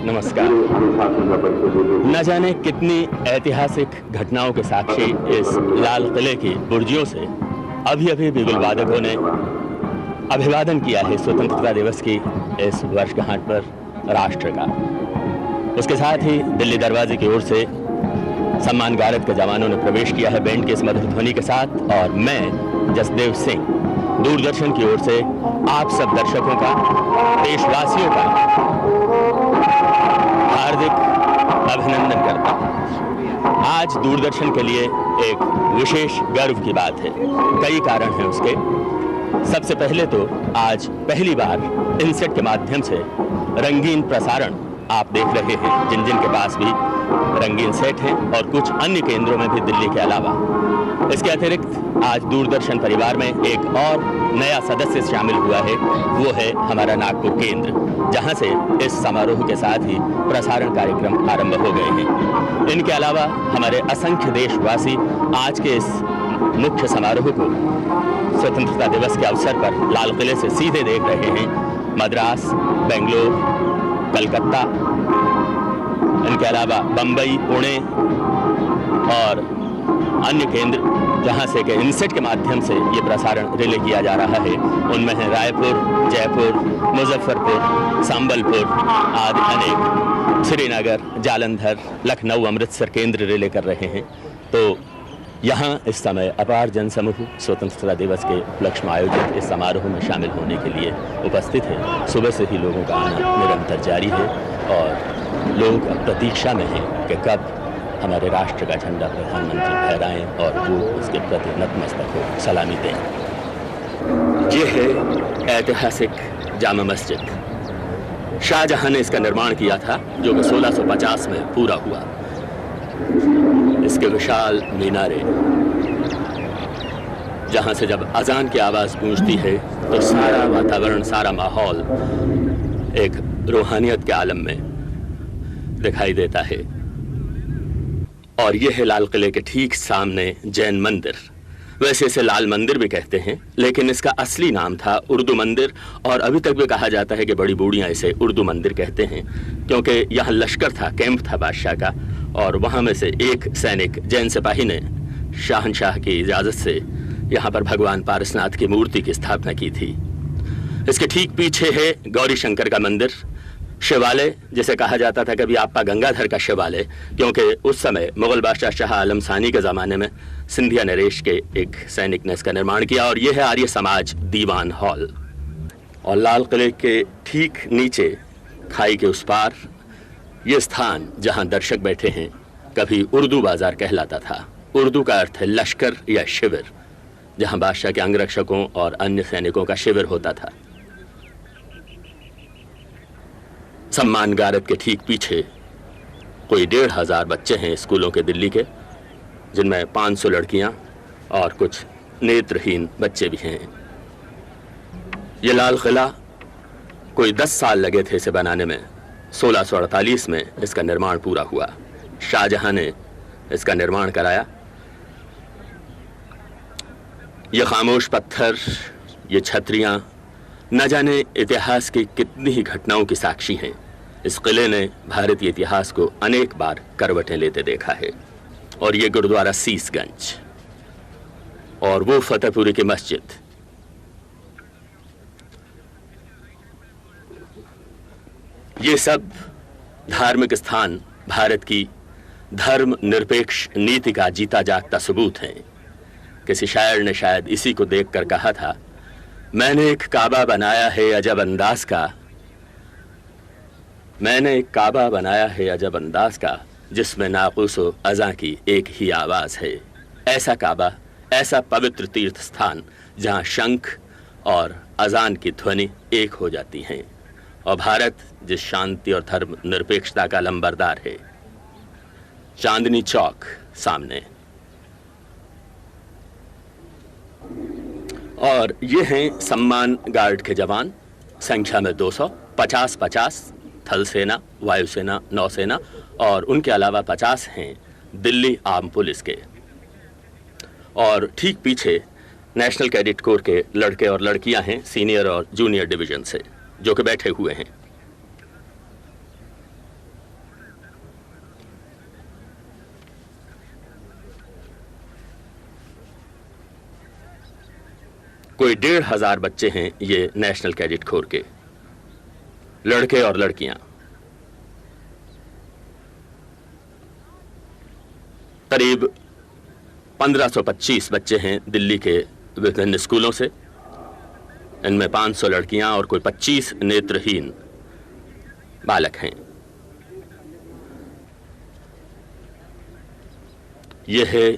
नमस्कार। न जाने कितनी ऐतिहासिक घटनाओं के साक्षी इस लाल किले की बुर्जियों से अभी अभी बिगुल वादकों ने अभिवादन किया है स्वतंत्रता दिवस की इस वर्षगांठ पर राष्ट्र का। उसके साथ ही दिल्ली दरवाजे की ओर से सम्मान गारद के जवानों ने प्रवेश किया है बैंड के इस मधुर ध्वनि के साथ। और मैं जसदेव सिंह दूरदर्शन की ओर से आप सब दर्शकों का, देशवासियों का हार्दिक अभिनंदन करता हूं। आज दूरदर्शन के लिए एक विशेष गर्व की बात है। कई कारण हैं उसके। सबसे पहले तो आज पहली बार इनसेट के माध्यम से रंगीन प्रसारण आप देख रहे हैं, जिन जिन के पास भी रंगीन सेट हैं, और कुछ अन्य केंद्रों में भी दिल्ली के अलावा। इसके अतिरिक्त आज दूरदर्शन परिवार में एक और नया सदस्य शामिल हुआ है, वो है हमारा नागपुर केंद्र, जहां से इस समारोह के साथ ही प्रसारण कार्यक्रम आरंभ हो गए हैं। इनके अलावा हमारे असंख्य देशवासी आज के इस मुख्य समारोह को स्वतंत्रता दिवस के अवसर पर लाल किले से सीधे देख रहे हैं। मद्रास, बेंगलोर, कलकत्ता, इनके अलावा बंबई, पुणे और अन्य केंद्र जहां से कि इनसेट के माध्यम से ये प्रसारण रिले किया जा रहा है, उनमें है रायपुर, जयपुर, मुजफ्फरपुर, संबलपुर आदि अनेक, श्रीनगर, जालंधर, लखनऊ, अमृतसर केंद्र रिले कर रहे हैं। तो यहाँ इस समय अपार जनसमूह स्वतंत्रता दिवस के उपलक्ष्य में आयोजित इस समारोह में शामिल होने के लिए उपस्थित है। सुबह से ही लोगों का आना निरंतर जारी है और लोग अब प्रतीक्षा में हैं कि कब हमारे राष्ट्र का झंडा प्रधानमंत्री फहराएं और वो उसके प्रति नतमस्तक हो, सलामी दें। ये है ऐतिहासिक जामा मस्जिद। शाहजहां ने इसका निर्माण किया था, जो कि 1650 में पूरा हुआ। इसके विशाल मीनारे, जहां से जब अजान की आवाज गूंजती है तो सारा वातावरण, सारा माहौल एक रूहानियत के आलम में दिखाई देता है। और यह है लाल किले के ठीक सामने जैन मंदिर। वैसे इसे लाल मंदिर भी कहते हैं, लेकिन इसका असली नाम था उर्दू मंदिर, और अभी तक भी कहा जाता है कि बड़ी बूढ़ियां इसे उर्दू मंदिर कहते हैं, क्योंकि यहाँ लश्कर था, कैंप था बादशाह का, और वहाँ में से एक सैनिक जैन सिपाही ने शाहनशाह की इजाज़त से यहाँ पर भगवान पारसनाथ की मूर्ति की स्थापना की थी। इसके ठीक पीछे है गौरी शंकर का मंदिर, शिवालय, जिसे कहा जाता था कभी आपा गंगाधर का शिवालय, क्योंकि उस समय मुगल बादशाह शाह आलम सानी के ज़माने में सिंधिया नरेश के एक सैनिक ने इसका निर्माण किया। और यह है आर्य समाज दीवान हॉल। और लाल किले के ठीक नीचे खाई के उस पार ये स्थान जहां दर्शक बैठे हैं, कभी उर्दू बाजार कहलाता था। उर्दू का अर्थ है लश्कर या शिविर, जहां बादशाह के अंगरक्षकों और अन्य सैनिकों का शिविर होता था। सम्मान गारद के ठीक पीछे कोई 1500 बच्चे हैं स्कूलों के दिल्ली के, जिनमें 500 लड़कियां और कुछ नेत्रहीन बच्चे भी हैं। ये लाल किला कोई 10 साल लगे थे इसे बनाने में। 1648 में इसका निर्माण पूरा हुआ। शाहजहां ने इसका निर्माण कराया। ये खामोश पत्थर, ये छतरियां, न जाने इतिहास की कितनी ही घटनाओं की साक्षी हैं। इस किले ने भारतीय इतिहास को अनेक बार करवटें लेते देखा है। और ये गुरुद्वारा सीसगंज, और वो फतेहपुरी की मस्जिद, ये सब धार्मिक स्थान भारत की धर्म निरपेक्ष नीति का जीता जागता सबूत है। किसी शायर ने शायद इसी को देखकर कहा था, मैंने एक काबा बनाया है अजब अंदाज का, मैंने एक काबा बनाया है अजब अंदाज का, जिसमें नाक़ुस व अज़ां की एक ही आवाज़ है। ऐसा काबा, ऐसा पवित्र तीर्थ स्थान जहाँ शंख और अज़ान की ध्वनि एक हो जाती हैं। और भारत जिस शांति और धर्म निरपेक्षता का लंबरदार है। चांदनी चौक सामने। और ये हैं सम्मान गार्ड के जवान, संख्या में 200, 50-50 थल सेना, वायुसेना, नौसेना, और उनके अलावा 50 हैं दिल्ली आर्म पुलिस के। और ठीक पीछे नेशनल कैडेट कोर के लड़के और लड़कियां हैं, सीनियर और जूनियर डिवीजन से, जो कि बैठे हुए हैं। कोई 1,500 बच्चे हैं ये नेशनल कैडेट कोर के, लड़के और लड़कियां। करीब 1525 बच्चे हैं दिल्ली के विभिन्न स्कूलों से। इनमें 500 लड़कियां और कोई 25 नेत्रहीन बालक हैं। यह है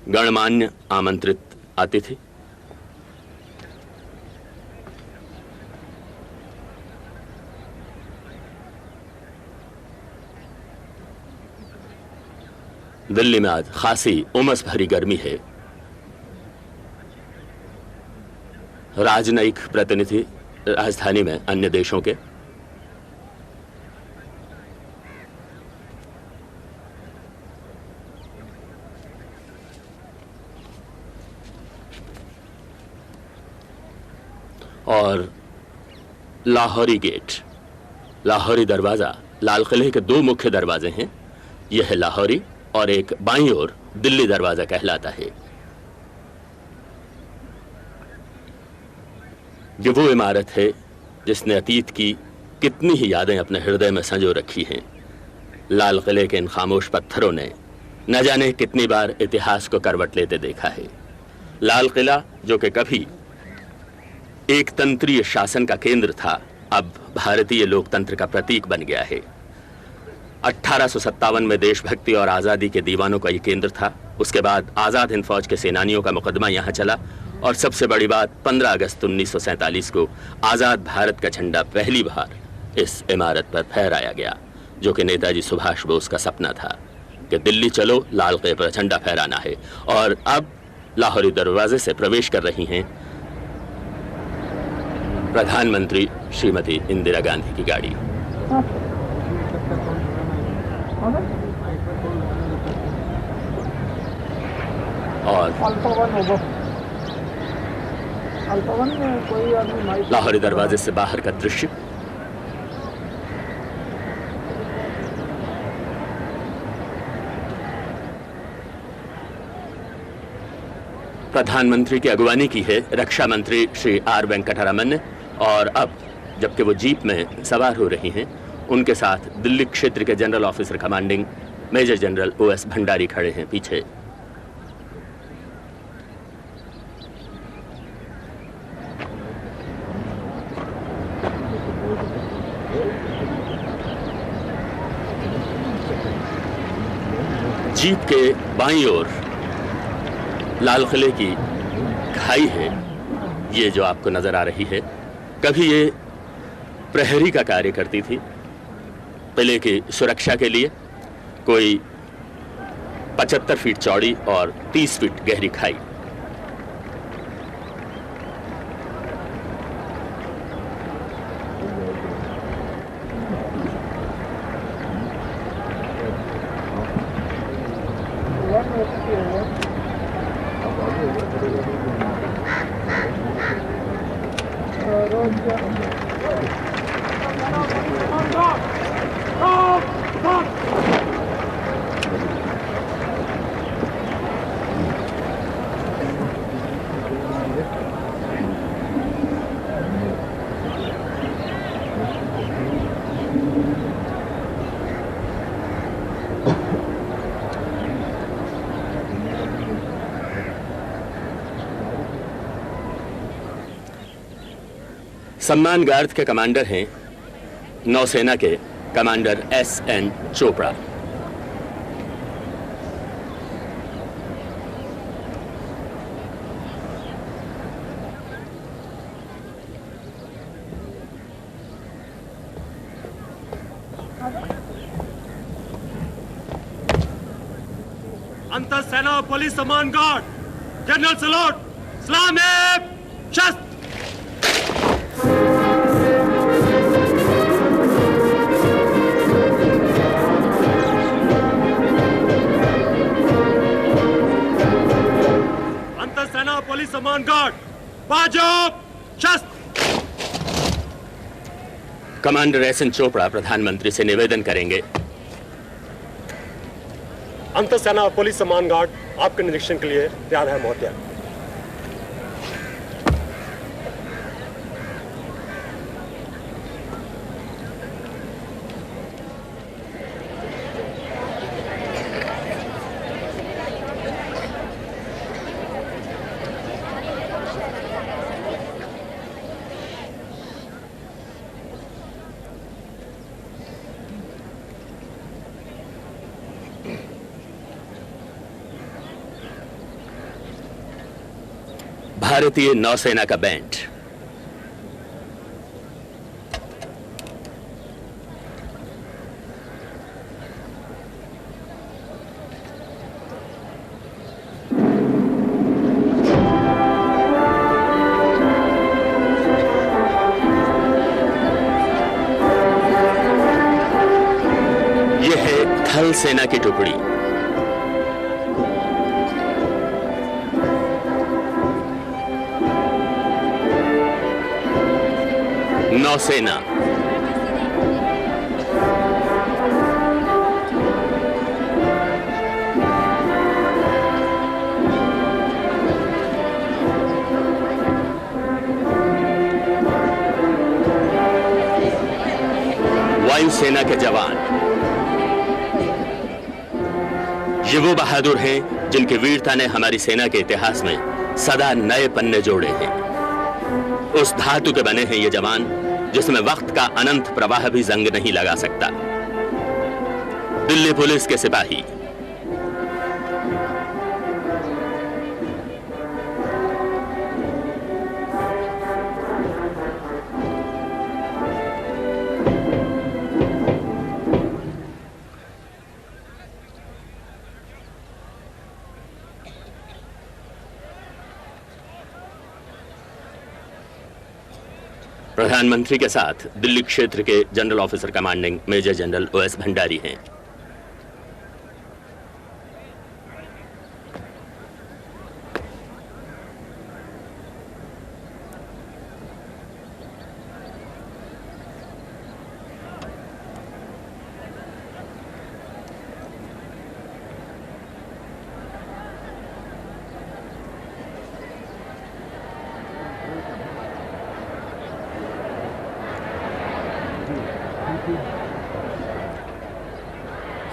गणमान्य आमंत्रित अतिथि। दिल्ली में आज खासी उमस भरी गर्मी है। राजनयिक प्रतिनिधि राजधानी में अन्य देशों के, और लाहौरी गेट, लाहौरी दरवाजा, लाल किले के 2 मुख्य दरवाजे हैं। यह है लाहौरी और एक बाईं ओर दिल्ली दरवाजा कहलाता है। ये वो इमारत है जिसने अतीत की कितनी ही यादें अपने हृदय में संजो रखी हैं। लाल किले के इन खामोश पत्थरों ने न जाने कितनी बार इतिहास को करवट लेते देखा है। लाल किला जो कि कभी एक तंत्रीय शासन का केंद्र था, अब भारतीय लोकतंत्र का प्रतीक बन गया है। 1857 में देशभक्ति और आज़ादी के दीवानों का ये केंद्र था। उसके बाद आज़ाद हिंद फौज के सेनानियों का मुकदमा यहाँ चला, और सबसे बड़ी बात 15 अगस्त 1947 को आज़ाद भारत का झंडा पहली बार इस इमारत पर फहराया गया, जो कि नेताजी सुभाष बोस का सपना था कि दिल्ली चलो, लाल किले पर झंडा फहराना है। और अब लाहौरी दरवाजे से प्रवेश कर रही हैं प्रधानमंत्री श्रीमती इंदिरा गांधी की गाड़ी। और लाहौरी दरवाजे से बाहर का दृश्य। प्रधानमंत्री की अगवानी की है रक्षा मंत्री श्री आर वेंकटरमन ने, और अब जबकि वो जीप में सवार हो रही हैं, उनके साथ दिल्ली क्षेत्र के general officer commanding major general OS Bhandari खड़े हैं पीछे। जीप के बाईं ओर लाल किले की खाई है, ये जो आपको नजर आ रही है। कभी ये प्रहरी का कार्य करती थी। किले की सुरक्षा के लिए कोई 75 फीट चौड़ी और 30 फीट गहरी खाई। सम्मान गार्ड के कमांडर हैं नौसेना के कमांडर SN चोपड़ा। अंतर सेना पुलिस सम्मान गार्ड जनरल सलोट सलाम शस्त्र। अंतर सेना पुलिस सम्मान गार्ड बाजोब शस्त्र। कमांडर SN चोपड़ा प्रधानमंत्री से निवेदन करेंगे। अंतर सेना पुलिस सम्मान गार्ड आपके निरीक्षण के लिए तैयार है महोदय। भारतीय नौसेना का बैंड। यह है थल सेना की टुकड़ी। नौसेना, वायुसेना के जवान। ये वो बहादुर हैं जिनकी वीरता ने हमारी सेना के इतिहास में सदा नए पन्ने जोड़े हैं। उस धातु के बने हैं ये जवान जिसमें वक्त का अनंत प्रवाह भी जंग नहीं लगा सकता। दिल्ली पुलिस के सिपाही। प्रधानमंत्री के साथ दिल्ली क्षेत्र के general officer commanding major general OS Bhandari हैं।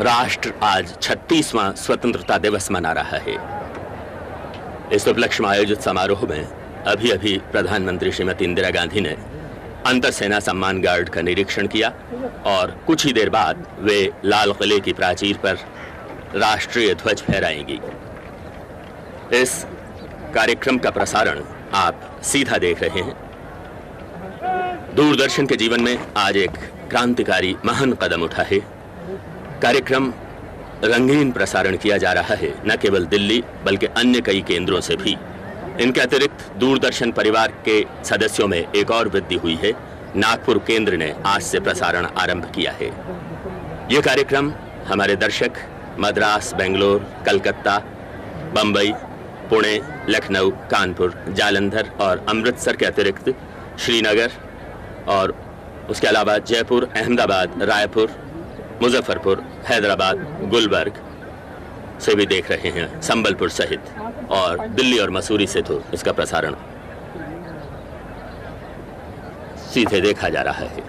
राष्ट्र आज 36वां स्वतंत्रता दिवस मना रहा है। इस उपलक्ष्य में आयोजित समारोह में अभी अभी प्रधानमंत्री श्रीमती इंदिरा गांधी ने अंतर सेना सम्मान गार्ड का निरीक्षण किया और कुछ ही देर बाद वे लाल किले की प्राचीर पर राष्ट्रीय ध्वज फहराएंगी। इस कार्यक्रम का प्रसारण आप सीधा देख रहे हैं। दूरदर्शन के जीवन में आज एक क्रांतिकारी महान कदम उठा है। कार्यक्रम रंगीन प्रसारण किया जा रहा है, न केवल दिल्ली बल्कि अन्य कई केंद्रों से भी। इनके अतिरिक्त दूरदर्शन परिवार के सदस्यों में एक और वृद्धि हुई है। नागपुर केंद्र ने आज से प्रसारण आरंभ किया है। यह कार्यक्रम हमारे दर्शक मद्रास, बेंगलोर, कलकत्ता, बंबई, पुणे, लखनऊ, कानपुर, जालंधर और अमृतसर के अतिरिक्त श्रीनगर और उसके अलावा जयपुर, अहमदाबाद, रायपुर, मुजफ्फरपुर, हैदराबाद, गुलबर्ग से भी देख रहे हैं, संबलपुर सहित, और दिल्ली और मसूरी से तो इसका प्रसारण सीधे देखा जा रहा है।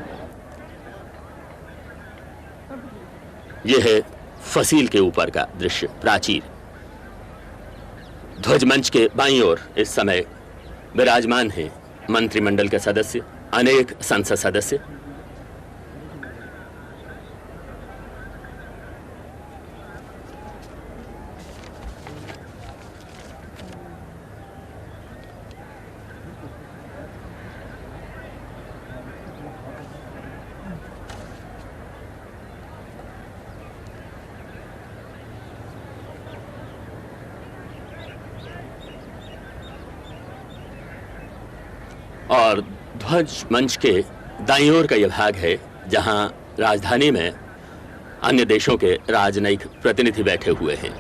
यह है फसील के ऊपर का दृश्य, प्राचीर। ध्वज मंच के बाईं ओर इस समय विराजमान हैं मंत्रिमंडल के सदस्य, अनेक संसद सदस्य। और ध्वज मंच के दाईं ओर का यह भाग है जहां राजधानी में अन्य देशों के राजनयिक प्रतिनिधि बैठे हुए हैं।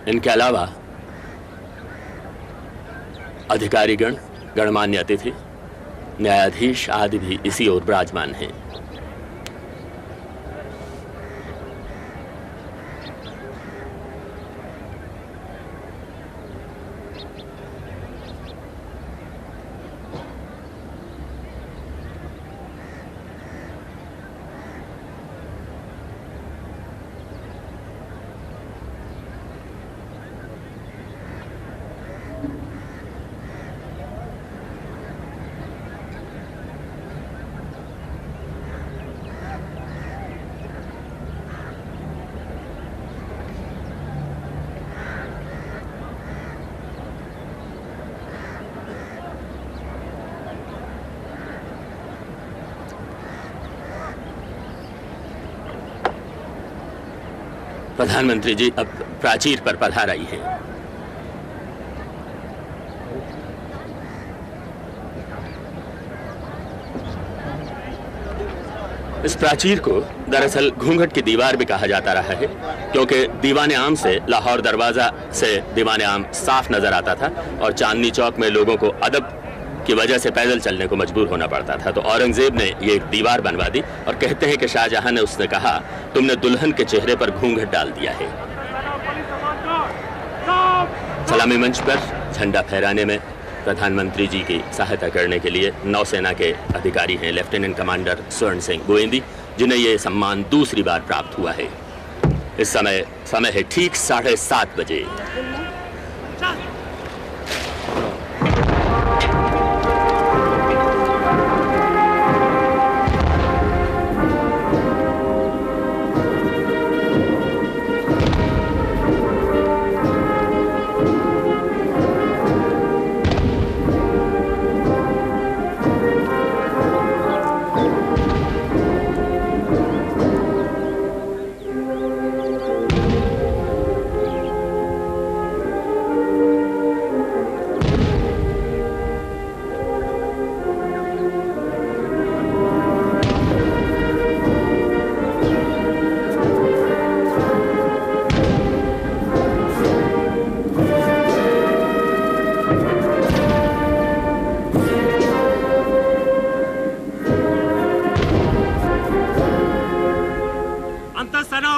इनके अलावा अधिकारीगण, गणमान्य अतिथि, न्यायाधीश आदि भी इसी ओर विराजमान हैं। प्रधानमंत्री जी अब प्राचीर पर पधार आई हैं। इस प्राचीर को दरअसल घूंघट की दीवार भी कहा जाता रहा है, क्योंकि दीवाने आम से लाहौर दरवाजा से दीवाने आम साफ नजर आता था और चांदनी चौक में लोगों को अदब की वजह से पैदल चलने को मजबूर होना पड़ता था। तो औरंगजेब ने ये एक दीवार बनवा दी और कहते हैं कि शाहजहां ने उसने कहा, तुमने दुल्हन के चेहरे पर घूंघट डाल दिया है। सलामी मंच पर झंडा फहराने में प्रधानमंत्री जी की सहायता करने के लिए नौसेना के अधिकारी हैं लेफ्टिनेंट कमांडर स्वर्ण सिंह गोविंदी, जिन्हें ये सम्मान दूसरी बार प्राप्त हुआ है। इस समय है ठीक 7:30 बजे।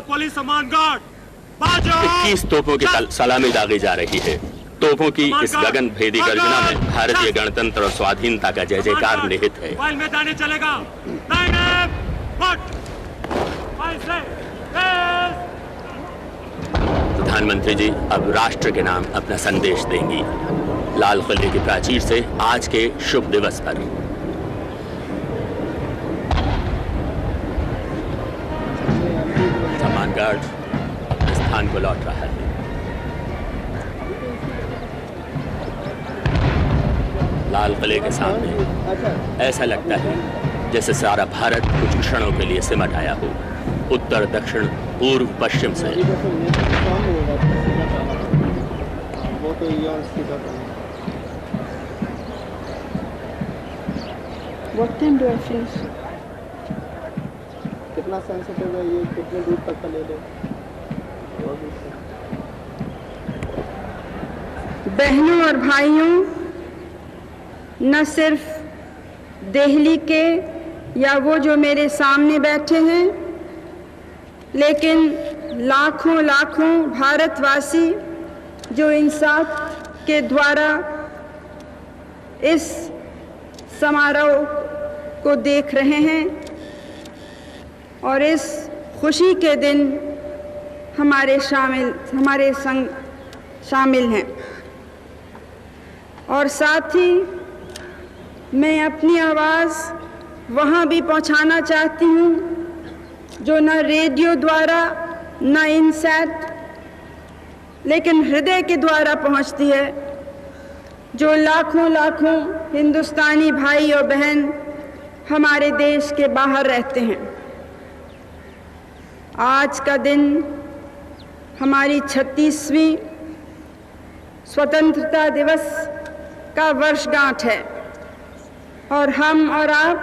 पुलिस सम्मान गार्ड 21 तोपों की सलामी दागी जा रही है। तोपों की इस गगन भेदी गर्जना में भारतीय गणतंत्र और स्वाधीनता का जय जयकार निहित है। मैदाने चलेगा। प्रधानमंत्री जी अब राष्ट्र के नाम अपना संदेश देंगी लाल किले की प्राचीर से आज के शुभ दिवस पर। सम्मान गार्ड स्थान को लौट रहा है। लाल किले के सामने ऐसा लगता है जैसे सारा भारत कुछ क्षणों के लिए सिमट आया हो, उत्तर दक्षिण पूर्व पश्चिम से। What time do I finish? कितना सेंसिटिव है ये, कितने दूर तक का ले ले? बहनों और भाइयों, न सिर्फ दिल्ली के या वो जो मेरे सामने बैठे हैं, लेकिन लाखों लाखों भारतवासी जो इंसाफ के द्वारा इस समारोह को देख रहे हैं और इस खुशी के दिन हमारे संग शामिल हैं। और साथ ही मैं अपनी आवाज़ वहाँ भी पहुँचाना चाहती हूँ जो न रेडियो द्वारा न इनसैट लेकिन हृदय के द्वारा पहुँचती है, जो लाखों लाखों हिंदुस्तानी भाई और बहन हमारे देश के बाहर रहते हैं। आज का दिन हमारी 36वीं स्वतंत्रता दिवस का वर्षगांठ है और हम और आप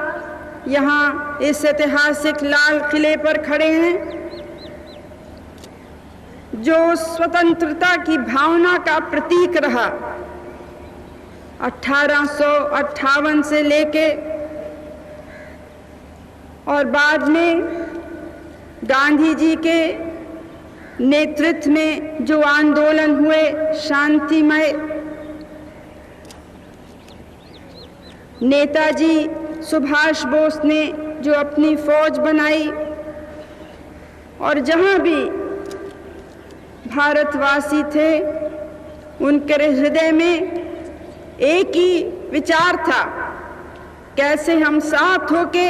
यहाँ इस ऐतिहासिक लाल किले पर खड़े हैं जो स्वतंत्रता की भावना का प्रतीक रहा। 1858 से लेके और बाद में गांधी जी के नेतृत्व में जो आंदोलन हुए शांतिमय, नेताजी सुभाष बोस ने जो अपनी फौज बनाई और जहां भी भारतवासी थे उनके हृदय में एक ही विचार था, कैसे हम साथ होके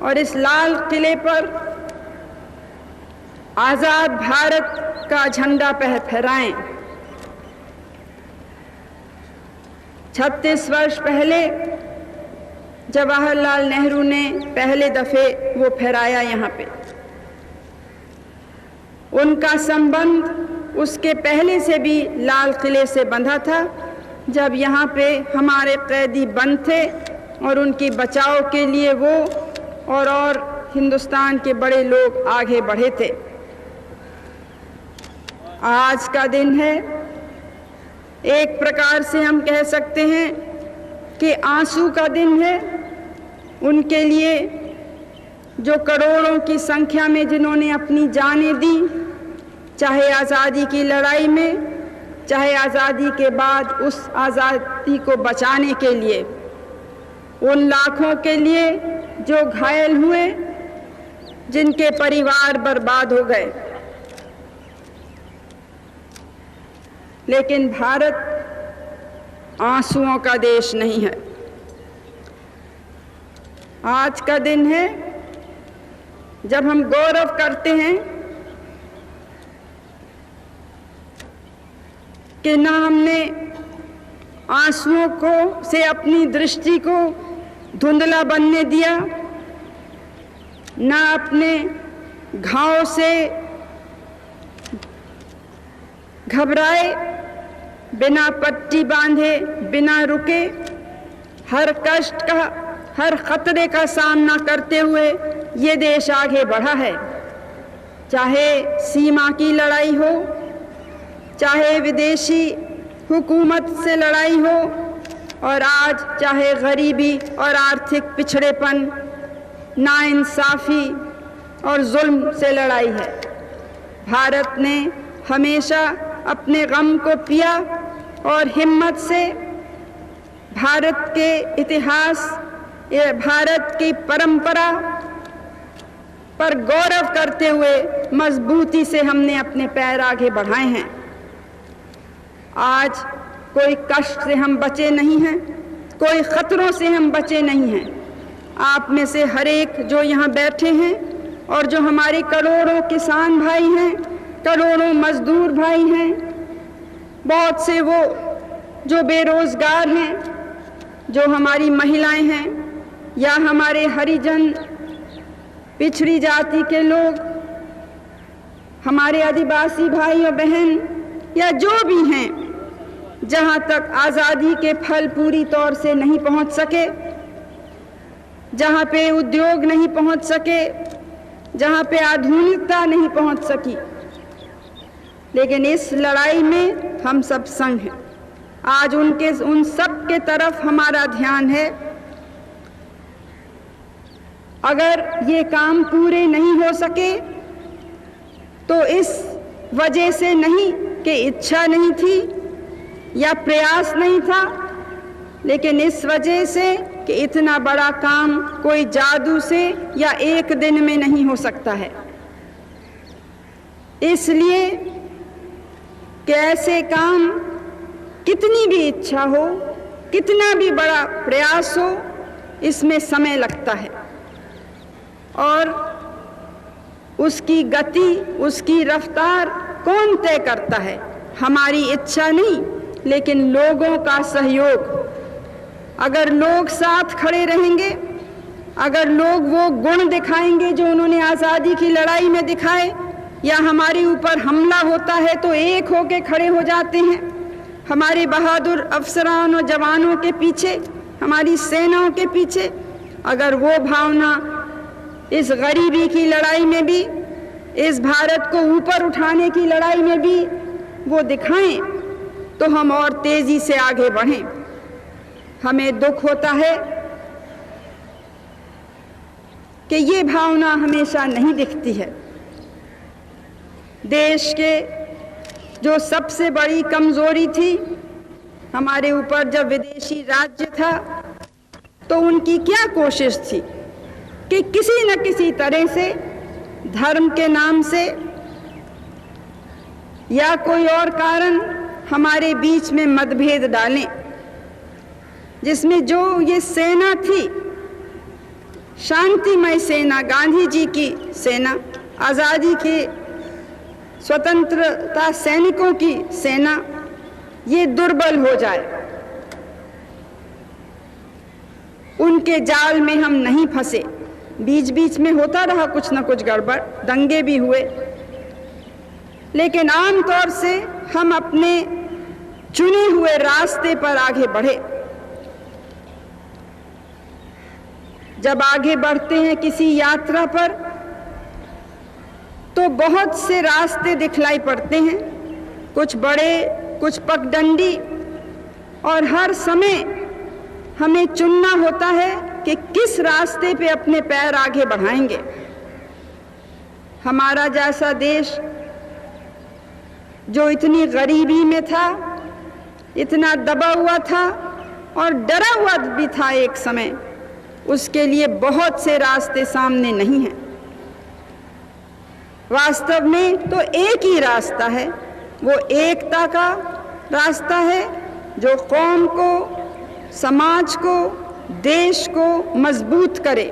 और इस लाल किले पर आजाद भारत का झंडा फहराएं। 36 वर्ष पहले जवाहरलाल नेहरू ने पहले दफे वो फहराया यहाँ पे। उनका संबंध उसके पहले से भी लाल किले से बंधा था, जब यहाँ पे हमारे कैदी बंद थे और उनकी बचाव के लिए वो और हिंदुस्तान के बड़े लोग आगे बढ़े थे। आज का दिन है, एक प्रकार से हम कह सकते हैं कि आंसू का दिन है उनके लिए, जो करोड़ों की संख्या में जिन्होंने अपनी जानें दी, चाहे आज़ादी की लड़ाई में, चाहे आज़ादी के बाद उस आज़ादी को बचाने के लिए, उन लाखों के लिए जो घायल हुए, जिनके परिवार बर्बाद हो गए। लेकिन भारत आंसुओं का देश नहीं है। आज का दिन है जब हम गौरव करते हैं कि ना हमने आंसुओं को से अपनी दृष्टि को धुंधला बनने दिया, ना अपने घाव से घबराए, बिना पट्टी बांधे, बिना रुके, हर कष्ट का, हर खतरे का सामना करते हुए ये देश आगे बढ़ा है। चाहे सीमा की लड़ाई हो, चाहे विदेशी हुकूमत से लड़ाई हो, और आज चाहे गरीबी और आर्थिक पिछड़ेपन, नाइंसाफ़ी और जुल्म से लड़ाई है। भारत ने हमेशा अपने गम को पिया और हिम्मत से भारत के इतिहास, भारत की परंपरा पर गौरव करते हुए मजबूती से हमने अपने पैर आगे बढ़ाए हैं। आज कोई कष्ट से हम बचे नहीं हैं, कोई खतरों से हम बचे नहीं हैं। आप में से हर एक जो यहाँ बैठे हैं और जो हमारे करोड़ों किसान भाई हैं, करोड़ों मजदूर भाई हैं, बहुत से वो जो बेरोजगार हैं, जो हमारी महिलाएं हैं, या हमारे हरिजन, पिछड़ी जाति के लोग, हमारे आदिवासी भाई और बहन, या जो भी हैं, जहाँ तक आज़ादी के फल पूरी तौर से नहीं पहुँच सके, जहाँ पे उद्योग नहीं पहुँच सके, जहाँ पे आधुनिकता नहीं पहुँच सकी, लेकिन इस लड़ाई में हम सब संग हैं। आज उन सब के तरफ हमारा ध्यान है। अगर ये काम पूरे नहीं हो सके तो इस वजह से नहीं कि इच्छा नहीं थी या प्रयास नहीं था, लेकिन इस वजह से कि इतना बड़ा काम कोई जादू से या एक दिन में नहीं हो सकता है। इसलिए कि ऐसे काम, कितनी भी इच्छा हो, कितना भी बड़ा प्रयास हो, इसमें समय लगता है और उसकी गति, उसकी रफ्तार कौन तय करता है? हमारी इच्छा नहीं, लेकिन लोगों का सहयोग। अगर लोग साथ खड़े रहेंगे, अगर लोग वो गुण दिखाएंगे जो उन्होंने आज़ादी की लड़ाई में दिखाए, या हमारे ऊपर हमला होता है तो एक होके खड़े हो जाते हैं, हमारे बहादुर अफसरान और जवानों के पीछे, हमारी सेनाओं के पीछे, अगर वो भावना इस गरीबी की लड़ाई में भी, इस भारत को ऊपर उठाने की लड़ाई में भी वो दिखाएं, तो हम और तेजी से आगे बढ़ें। हमें दुख होता है कि ये भावना हमेशा नहीं दिखती है। देश के जो सबसे बड़ी कमजोरी थी हमारे ऊपर जब विदेशी राज्य था, तो उनकी क्या कोशिश थी कि किसी न किसी तरह से धर्म के नाम से या कोई और कारण हमारे बीच में मतभेद डालें, जिसमें जो ये सेना थी, शांतिमय सेना, गांधी जी की सेना, आज़ादी के स्वतंत्रता सैनिकों की सेना, ये दुर्बल हो जाए, उनके जाल में हम नहीं फंसे। बीच बीच में होता रहा कुछ न कुछ गड़बड़, दंगे भी हुए, लेकिन आमतौर से हम अपने चुने हुए रास्ते पर आगे बढ़े। जब आगे बढ़ते हैं किसी यात्रा पर तो बहुत से रास्ते दिखलाई पड़ते हैं, कुछ बड़े, कुछ पगडंडी, और हर समय हमें चुनना होता है कि किस रास्ते पे अपने पैर आगे बढ़ाएंगे। हमारा जैसा देश जो इतनी गरीबी में था, इतना दबा हुआ था और डरा हुआ भी था एक समय, उसके लिए बहुत से रास्ते सामने नहीं हैं। वास्तव में तो एक ही रास्ता है, वो एकता का रास्ता है जो कौम को, समाज को, देश को मजबूत करे,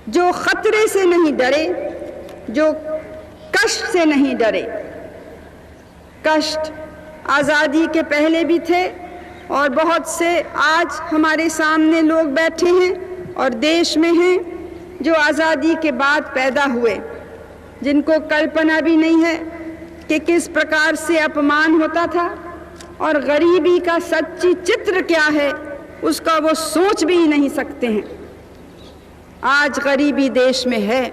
जो खतरे से नहीं डरे, जो कष्ट से नहीं डरे। कष्ट आज़ादी के पहले भी थे और बहुत से आज हमारे सामने लोग बैठे हैं और देश में हैं जो आज़ादी के बाद पैदा हुए, जिनको कल्पना भी नहीं है कि किस प्रकार से अपमान होता था और गरीबी का सच्ची चित्र क्या है, उसका वो सोच भी नहीं सकते हैं। आज गरीबी देश में है,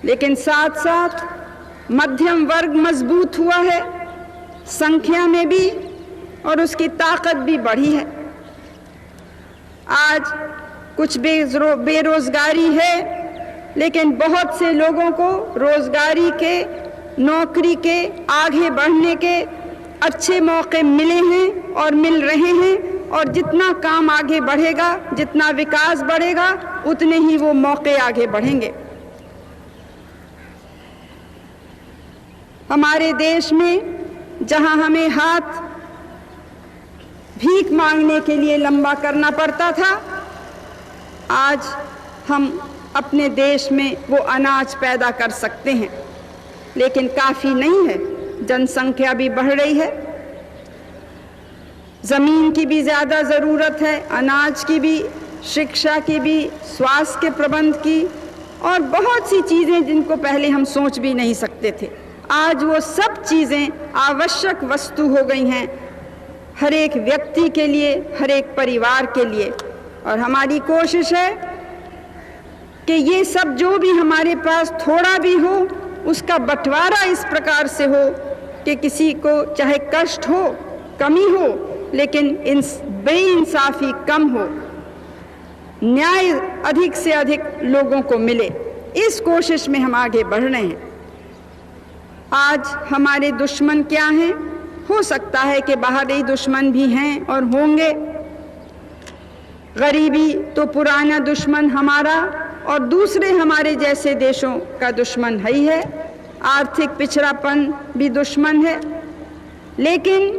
लेकिन साथ साथ मध्यम वर्ग मजबूत हुआ है, संख्या में भी, और उसकी ताकत भी बढ़ी है। आज कुछ बेरोजगारी है, लेकिन बहुत से लोगों को रोजगारी के, नौकरी के, आगे बढ़ने के अच्छे मौके मिले हैं और मिल रहे हैं, और जितना काम आगे बढ़ेगा, जितना विकास बढ़ेगा, उतने ही वो मौके आगे बढ़ेंगे। हमारे देश में जहां हमें हाथ भीख मांगने के लिए लंबा करना पड़ता था, आज हम अपने देश में वो अनाज पैदा कर सकते हैं, लेकिन काफ़ी नहीं है। जनसंख्या भी बढ़ रही है, ज़मीन की भी ज़्यादा ज़रूरत है, अनाज की भी, शिक्षा की भी, स्वास्थ्य के प्रबंध की, और बहुत सी चीज़ें जिनको पहले हम सोच भी नहीं सकते थे। आज वो सब चीज़ें आवश्यक वस्तु हो गई हैं हर एक व्यक्ति के लिए, हर एक परिवार के लिए। और हमारी कोशिश है कि ये सब जो भी हमारे पास थोड़ा भी हो, उसका बंटवारा इस प्रकार से हो कि किसी को चाहे कष्ट हो, कमी हो, लेकिन बेइंसाफी कम हो, न्याय अधिक से अधिक लोगों को मिले। इस कोशिश में हम आगे बढ़ रहे हैं। आज हमारे दुश्मन क्या हैं? हो सकता है कि बाहरी दुश्मन भी हैं और होंगे। गरीबी तो पुराना दुश्मन हमारा और दूसरे हमारे जैसे देशों का दुश्मन है ही है। आर्थिक पिछड़ापन भी दुश्मन है। लेकिन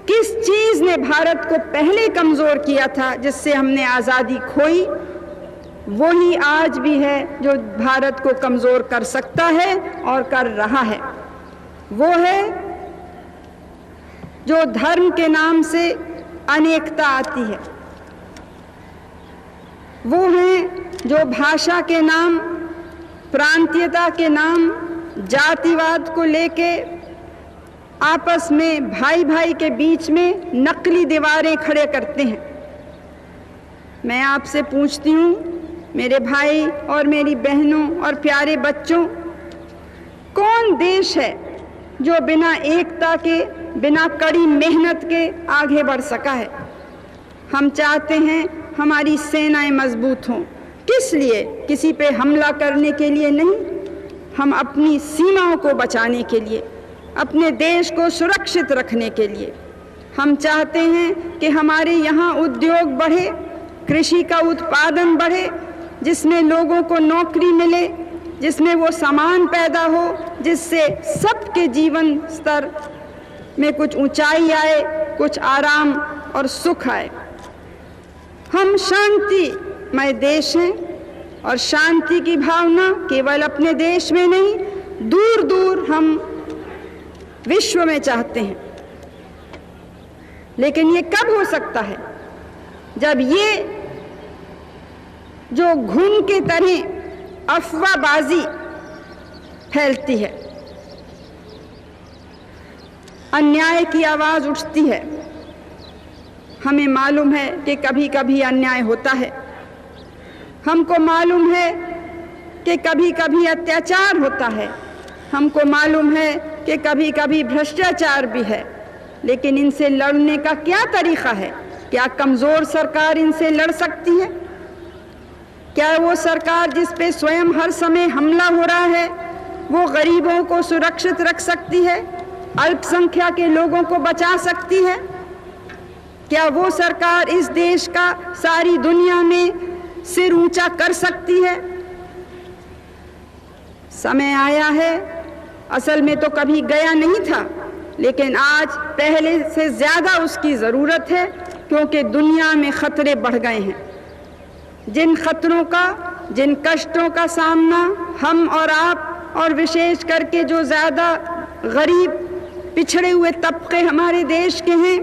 किस चीज़ ने भारत को पहले कमज़ोर किया था, जिससे हमने आज़ादी खोई, वही आज भी है जो भारत को कमज़ोर कर सकता है और कर रहा है। वो है जो धर्म के नाम से अनेकता आती है, वो है जो भाषा के नाम, प्रांतीयता के नाम, जातिवाद को लेके आपस में भाई भाई के बीच में नकली दीवारें खड़े करते हैं। मैं आपसे पूछती हूँ, मेरे भाई और मेरी बहनों और प्यारे बच्चों, कौन देश है जो बिना एकता के, बिना कड़ी मेहनत के आगे बढ़ सका है? हम चाहते हैं हमारी सेनाएं मजबूत हों। किस लिए? किसी पे हमला करने के लिए नहीं, हम अपनी सीमाओं को बचाने के लिए, अपने देश को सुरक्षित रखने के लिए। हम चाहते हैं कि हमारे यहाँ उद्योग बढ़े, कृषि का उत्पादन बढ़े, जिसमें लोगों को नौकरी मिले, जिसमें वो सामान पैदा हो, जिससे सबके जीवन स्तर में कुछ ऊंचाई आए, कुछ आराम और सुख आए। हम शांतिमय देश हैं और शांति की भावना केवल अपने देश में नहीं, दूर दूर हम विश्व में चाहते हैं। लेकिन ये कब हो सकता है? जब ये जो घुन के तरह अफवाहबाजी फैलती है, अन्याय की आवाज़ उठती है। हमें मालूम है कि कभी कभी अन्याय होता है, हमको मालूम है कि कभी कभी अत्याचार होता है, हमको मालूम है कि कभी कभी भ्रष्टाचार भी है, लेकिन इनसे लड़ने का क्या तरीक़ा है? क्या कमज़ोर सरकार इनसे लड़ सकती है? क्या वो सरकार जिस पे स्वयं हर समय हमला हो रहा है वो गरीबों को सुरक्षित रख सकती है, अल्पसंख्यक के लोगों को बचा सकती है? क्या वो सरकार इस देश का सारी दुनिया में सिर ऊंचा कर सकती है? समय आया है, असल में तो कभी गया नहीं था, लेकिन आज पहले से ज़्यादा उसकी ज़रूरत है, क्योंकि दुनिया में ख़तरे बढ़ गए हैं। जिन ख़तरों का, जिन कष्टों का सामना हम और आप और विशेष करके जो ज़्यादा गरीब पिछड़े हुए तबके हमारे देश के हैं,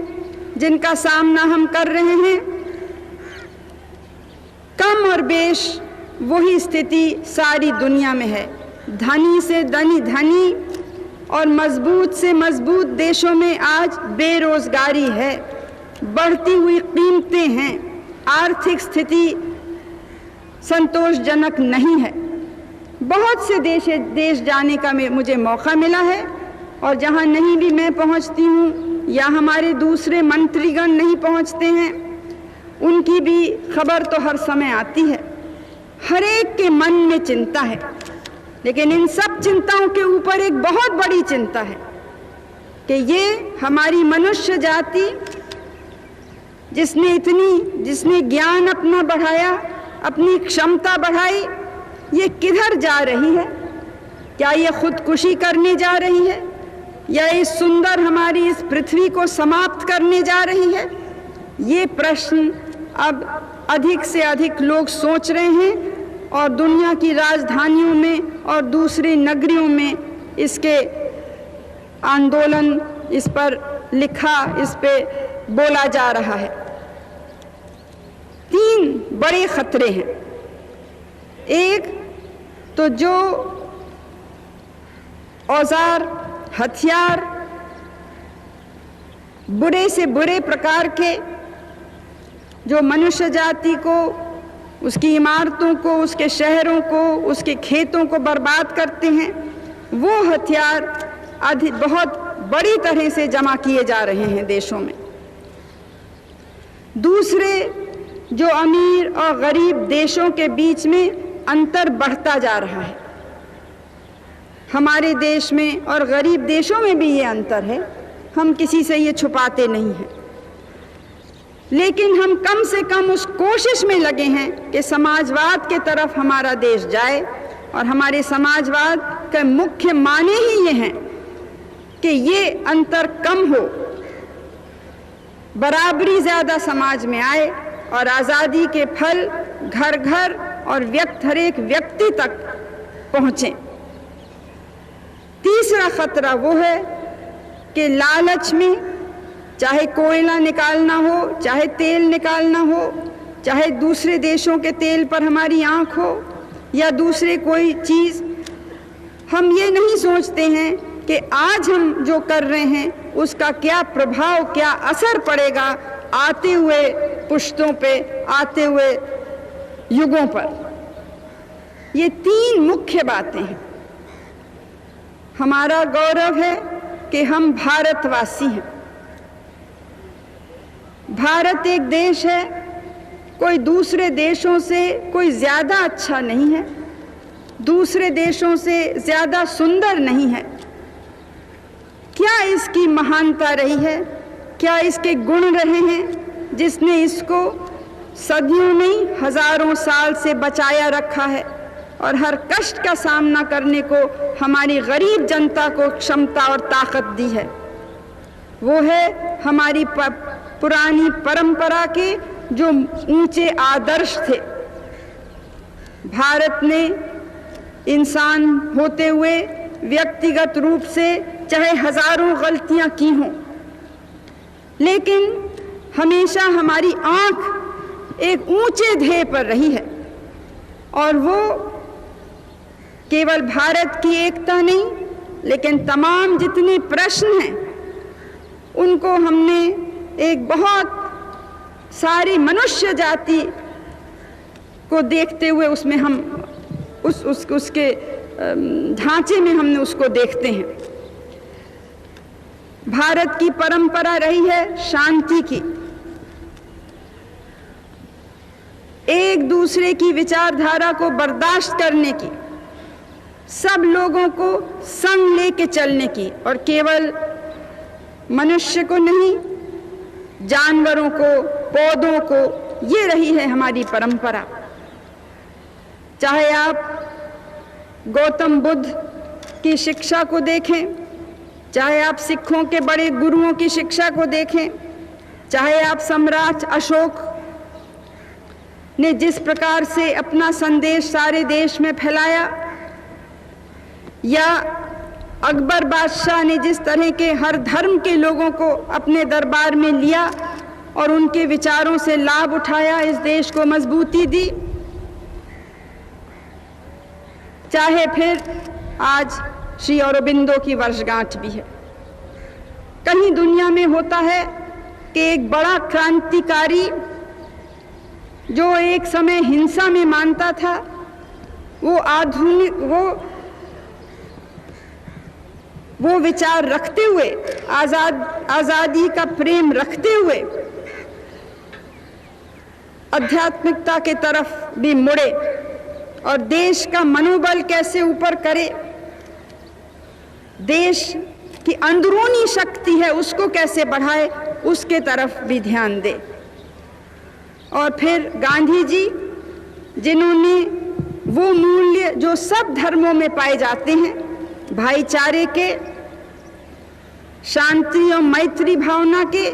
जिनका सामना हम कर रहे हैं, कम और बेश वही स्थिति सारी दुनिया में है। धनी से धनी और मजबूत से मजबूत देशों में आज बेरोजगारी है, बढ़ती हुई कीमतें हैं, आर्थिक स्थिति संतोषजनक नहीं है। बहुत से देश जाने का मुझे मौका मिला है, और जहाँ नहीं भी मैं पहुँचती हूँ या हमारे दूसरे मंत्रीगण नहीं पहुँचते हैं, उनकी भी खबर तो हर समय आती है। हर एक के मन में चिंता है, लेकिन इन सब चिंताओं के ऊपर एक बहुत बड़ी चिंता है कि ये हमारी मनुष्य जाति जिसने ज्ञान अपना बढ़ाया, अपनी क्षमता बढ़ाई, ये किधर जा रही है? क्या ये खुदकुशी करने जा रही है, या इस सुंदर हमारी इस पृथ्वी को समाप्त करने जा रही है? ये प्रश्न अब अधिक से अधिक लोग सोच रहे हैं, और दुनिया की राजधानियों में और दूसरी नगरियों में इसके आंदोलन, इस पर लिखा, इस पे बोला जा रहा है। 3 बड़े खतरे हैं। एक तो जो औजार, हथियार बुरे से बुरे प्रकार के जो मनुष्य जाति को, उसकी इमारतों को, उसके शहरों को, उसके खेतों को बर्बाद करते हैं, वो हथियार बहुत बड़ी तरह से जमा किए जा रहे हैं देशों में। दूसरे, जो अमीर और गरीब देशों के बीच में अंतर बढ़ता जा रहा है। हमारे देश में और गरीब देशों में भी ये अंतर है, हम किसी से ये छुपाते नहीं हैं, लेकिन हम कम से कम उस कोशिश में लगे हैं कि समाजवाद के तरफ हमारा देश जाए। और हमारे समाजवाद का मुख्य माने ही ये हैं कि ये अंतर कम हो, बराबरी ज़्यादा समाज में आए, और आज़ादी के फल घर घर और हर एक व्यक्ति तक पहुँचें। तीसरा खतरा वो है कि लालच में, चाहे कोयला निकालना हो, चाहे तेल निकालना हो, चाहे दूसरे देशों के तेल पर हमारी आंख हो, या दूसरे कोई चीज़, हम ये नहीं सोचते हैं कि आज हम जो कर रहे हैं उसका क्या प्रभाव, क्या असर पड़ेगा आते हुए पुश्तों पे, आते हुए युगों पर। ये 3 मुख्य बातें हैं। हमारा गौरव है कि हम भारतवासी हैं। भारत एक देश है, कोई दूसरे देशों से कोई ज़्यादा अच्छा नहीं है, दूसरे देशों से ज़्यादा सुंदर नहीं है। क्या इसकी महानता रही है, क्या इसके गुण रहे हैं जिसने इसको सदियों नहीं हज़ारों साल से बचाया रखा है, और हर कष्ट का सामना करने को हमारी गरीब जनता को क्षमता और ताकत दी है? वो है हमारी पुरानी परंपरा के जो ऊंचे आदर्श थे। भारत ने इंसान होते हुए व्यक्तिगत रूप से चाहे हजारों गलतियां की हों, लेकिन हमेशा हमारी आंख एक ऊंचे ध्येय पर रही है, और वो केवल भारत की एकता नहीं, लेकिन तमाम जितने प्रश्न हैं उनको हमने एक बहुत सारी मनुष्य जाति को देखते हुए उसमें हम उसके ढांचे में हमने उसको देखते हैं। भारत की परंपरा रही है शांति की, एक दूसरे की विचारधारा को बर्दाश्त करने की, सब लोगों को संग लेके चलने की, और केवल मनुष्य को नहीं, जानवरों को, पौधों को, ये रही है हमारी परंपरा। चाहे आप गौतम बुद्ध की शिक्षा को देखें, चाहे आप सिखों के बड़े गुरुओं की शिक्षा को देखें, चाहे आप सम्राट अशोक ने जिस प्रकार से अपना संदेश सारे देश में फैलाया, या अकबर बादशाह ने जिस तरह के हर धर्म के लोगों को अपने दरबार में लिया और उनके विचारों से लाभ उठाया, इस देश को मजबूती दी, चाहे फिर आज श्री अरबिंदो की वर्षगांठ भी है। कहीं दुनिया में होता है कि एक बड़ा क्रांतिकारी जो एक समय हिंसा में मानता था, वो वो विचार रखते हुए, आजादी का प्रेम रखते हुए आध्यात्मिकता के तरफ भी मुड़े और देश का मनोबल कैसे ऊपर करे, देश की अंदरूनी शक्ति है उसको कैसे बढ़ाए, उसके तरफ भी ध्यान दे। और फिर गांधी जी, जिन्होंने वो मूल्य जो सब धर्मों में पाए जाते हैं, भाईचारे के, शांति और मैत्री भावना के,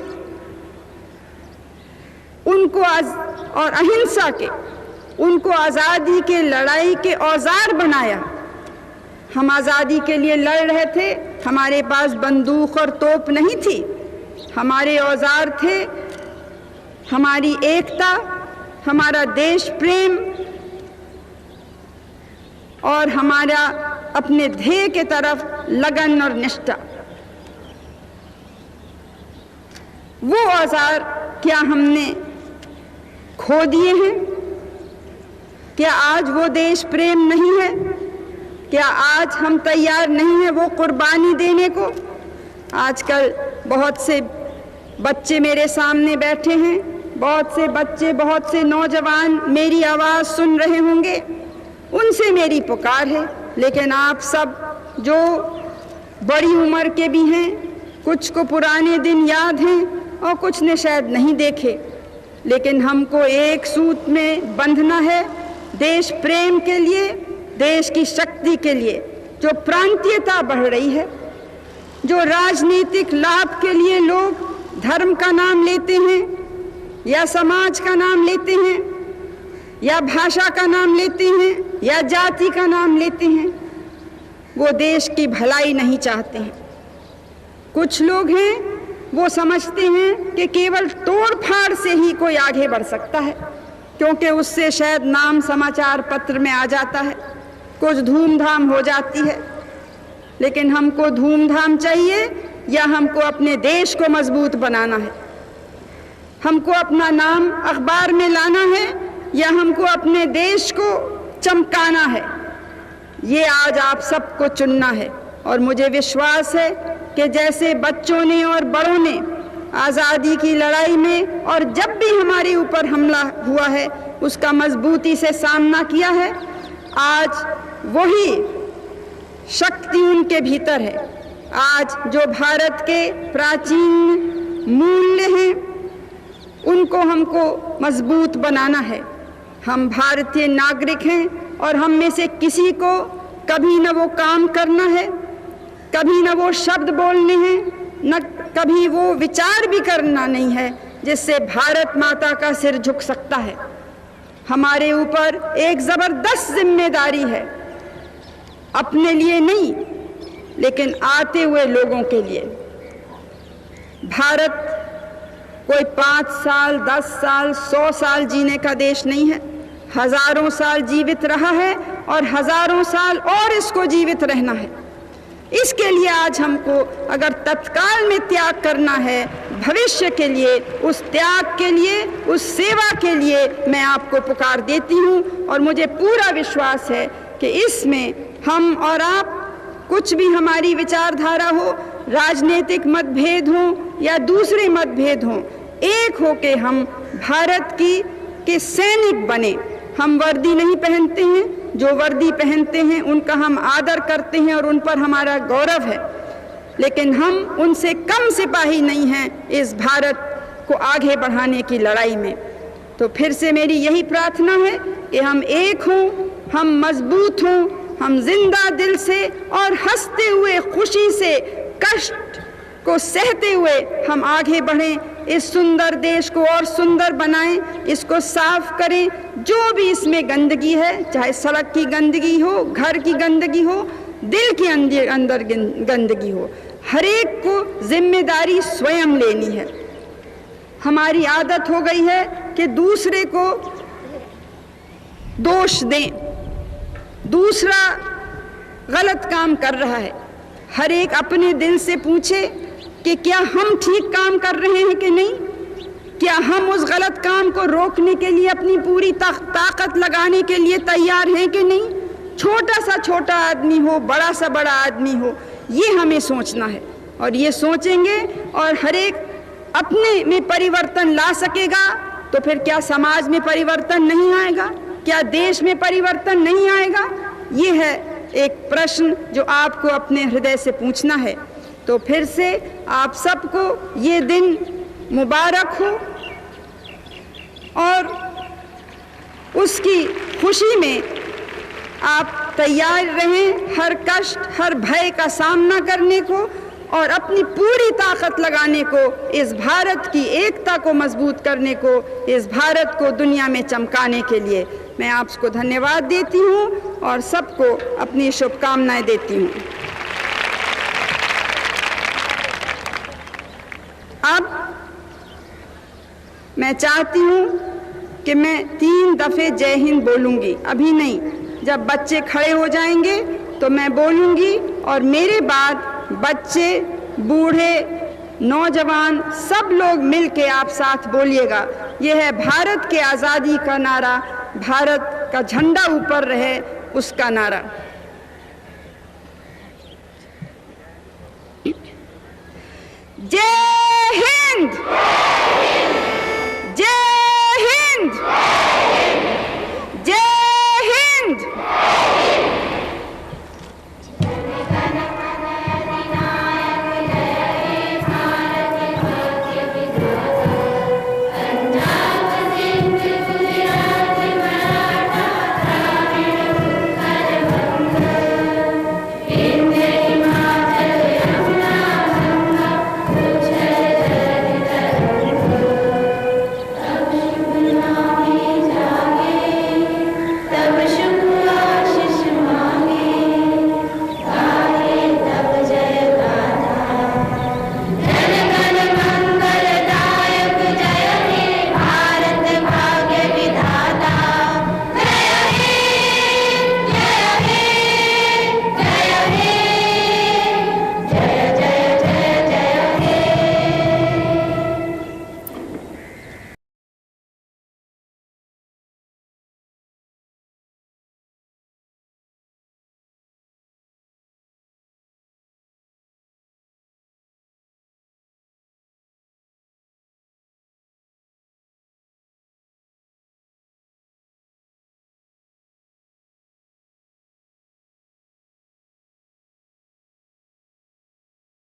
उनको और अहिंसा के, उनको आज़ादी के लड़ाई के औजार बनाया। हम आज़ादी के लिए लड़ रहे थे, हमारे पास बंदूक और तोप नहीं थी, हमारे औजार थे हमारी एकता, हमारा देश प्रेम और हमारा अपने ध्येय के तरफ लगन और निष्ठा। वो औजार क्या हमने खो दिए हैं? क्या आज वो देश प्रेम नहीं है? क्या आज हम तैयार नहीं हैं वो कुर्बानी देने को? आजकल बहुत से बच्चे मेरे सामने बैठे हैं, बहुत से बच्चे, बहुत से नौजवान मेरी आवाज़ सुन रहे होंगे, उनसे मेरी पुकार है। लेकिन आप सब जो बड़ी उम्र के भी हैं, कुछ को पुराने दिन याद हैं और कुछ ने शायद नहीं देखे, लेकिन हमको एक सूत में बंधना है, देश प्रेम के लिए, देश की शक्ति के लिए। जो प्रांतीयता बढ़ रही है, जो राजनीतिक लाभ के लिए लोग धर्म का नाम लेते हैं या समाज का नाम लेते हैं या भाषा का नाम लेते हैं या जाति का नाम लेते हैं, वो देश की भलाई नहीं चाहते हैं। कुछ लोग हैं वो समझते हैं कि केवल तोड़ फाड़ से ही कोई आगे बढ़ सकता है, क्योंकि उससे शायद नाम समाचार पत्र में आ जाता है, कुछ धूमधाम हो जाती है। लेकिन हमको धूमधाम चाहिए या हमको अपने देश को मजबूत बनाना है? हमको अपना नाम अखबार में लाना है या हमको अपने देश को चमकाना है? ये आज आप सबको चुनना है। और मुझे विश्वास है कि जैसे बच्चों ने और बड़ों ने आज़ादी की लड़ाई में और जब भी हमारे ऊपर हमला हुआ है उसका मजबूती से सामना किया है, आज वही शक्ति उनके भीतर है। आज जो भारत के प्राचीन मूल्य हैं उनको हमको मजबूत बनाना है। हम भारतीय नागरिक हैं और हम में से किसी को कभी न वो काम करना है, कभी न वो शब्द बोलने हैं, न कभी वो विचार भी करना नहीं है जिससे भारत माता का सिर झुक सकता है। हमारे ऊपर एक ज़बरदस्त जिम्मेदारी है, अपने लिए नहीं लेकिन आते हुए लोगों के लिए। भारत कोई 5 साल, 10 साल, 100 साल जीने का देश नहीं है, हजारों साल जीवित रहा है और हजारों साल और इसको जीवित रहना है। इसके लिए आज हमको अगर तत्काल में त्याग करना है, भविष्य के लिए, उस त्याग के लिए, उस सेवा के लिए मैं आपको पुकार देती हूँ। और मुझे पूरा विश्वास है कि इसमें हम और आप, कुछ भी हमारी विचारधारा हो, राजनीतिक मतभेद हो या दूसरे मतभेद हो, एक होके हम भारत के सैनिक बने। हम वर्दी नहीं पहनते हैं, जो वर्दी पहनते हैं उनका हम आदर करते हैं और उन पर हमारा गौरव है, लेकिन हम उनसे कम सिपाही नहीं हैं इस भारत को आगे बढ़ाने की लड़ाई में। तो फिर से मेरी यही प्रार्थना है कि हम एक हों, हम मजबूत हों, हम जिंदा दिल से और हंसते हुए, खुशी से, कष्ट को सहते हुए हम आगे बढ़ें, इस सुंदर देश को और सुंदर बनाएं, इसको साफ करें। जो भी इसमें गंदगी है, चाहे सड़क की गंदगी हो, घर की गंदगी हो, दिल के अंदर गंदगी हो, हर एक को जिम्मेदारी स्वयं लेनी है। हमारी आदत हो गई है कि दूसरे को दोष दें, दूसरा गलत काम कर रहा है। हर एक अपने दिल से पूछे कि क्या हम ठीक काम कर रहे हैं कि नहीं, क्या हम उस गलत काम को रोकने के लिए अपनी पूरी ताकत लगाने के लिए तैयार हैं कि नहीं। छोटा सा छोटा आदमी हो, बड़ा सा बड़ा आदमी हो, ये हमें सोचना है। और ये सोचेंगे और हर एक अपने में परिवर्तन ला सकेगा, तो फिर क्या समाज में परिवर्तन नहीं आएगा, क्या देश में परिवर्तन नहीं आएगा। ये है एक प्रश्न जो आपको अपने हृदय से पूछना है। तो फिर से आप सबको ये दिन मुबारक हो और उसकी खुशी में आप तैयार रहें हर कष्ट, हर भय का सामना करने को और अपनी पूरी ताकत लगाने को, इस भारत की एकता को मजबूत करने को, इस भारत को दुनिया में चमकाने के लिए। मैं आपको धन्यवाद देती हूँ और सबको अपनी शुभकामनाएं देती हूँ। अब मैं चाहती हूँ कि मैं 3 दफ़े जय हिंद बोलूँगी, अभी नहीं, जब बच्चे खड़े हो जाएंगे तो मैं बोलूँगी और मेरे बाद बच्चे, बूढ़े, नौजवान सब लोग मिल के आप साथ बोलिएगा। यह है भारत के आज़ादी का नारा, भारत का झंडा ऊपर रहे उसका नारा। जय हिंद।